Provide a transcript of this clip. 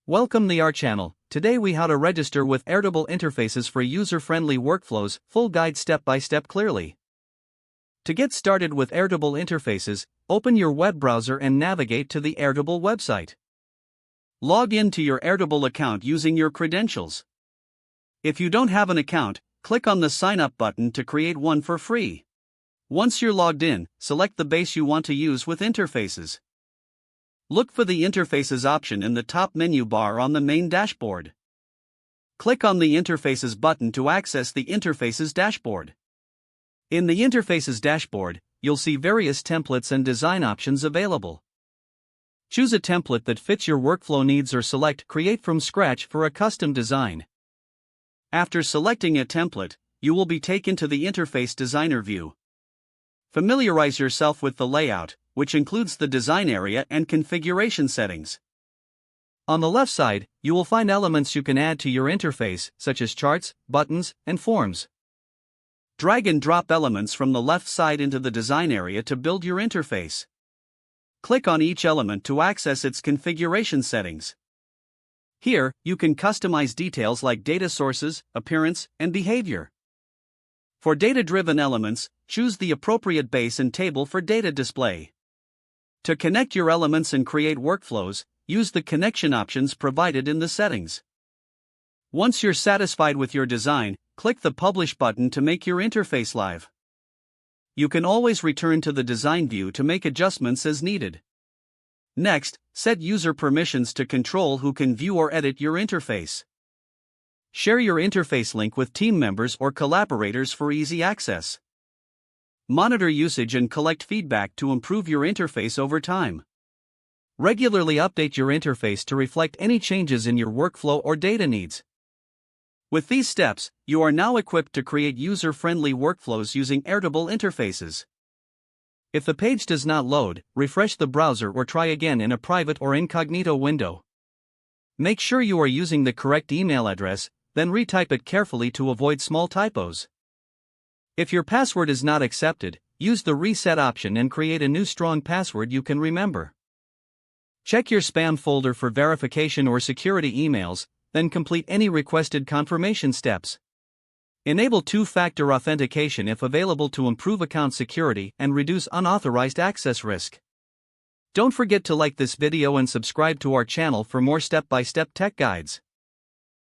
Welcome to our channel. Today we how to register with Airtable Interfaces for user-friendly workflows, full guide step-by-step clearly. To get started with Airtable Interfaces, open your web browser and navigate to the Airtable website. Log in to your Airtable account using your credentials. If you don't have an account, click on the Sign Up button to create one for free. Once you're logged in, select the base you want to use with Interfaces. Look for the Interfaces option in the top menu bar on the main dashboard. Click on the Interfaces button to access the Interfaces dashboard. In the Interfaces dashboard, you'll see various templates and design options available. Choose a template that fits your workflow needs or select Create from Scratch for a custom design. After selecting a template, you will be taken to the Interface Designer view. Familiarize yourself with the layout, which includes the design area and configuration settings. On the left side, you will find elements you can add to your interface, such as charts, buttons, and forms. Drag and drop elements from the left side into the design area to build your interface. Click on each element to access its configuration settings. Here, you can customize details like data sources, appearance, and behavior. For data-driven elements, choose the appropriate base and table for data display. To connect your elements and create workflows, use the connection options provided in the settings. Once you're satisfied with your design, click the Publish button to make your interface live. You can always return to the design view to make adjustments as needed. Next, set user permissions to control who can view or edit your interface. Share your interface link with team members or collaborators for easy access. Monitor usage and collect feedback to improve your interface over time. Regularly update your interface to reflect any changes in your workflow or data needs. With these steps, you are now equipped to create user-friendly workflows using Airtable Interfaces. If the page does not load, refresh the browser or try again in a private or incognito window. Make sure you are using the correct email address, then retype it carefully to avoid small typos. If your password is not accepted, use the reset option and create a new strong password you can remember. Check your spam folder for verification or security emails, then complete any requested confirmation steps. Enable two-factor authentication if available to improve account security and reduce unauthorized access risk. Don't forget to like this video and subscribe to our channel for more step-by-step tech guides.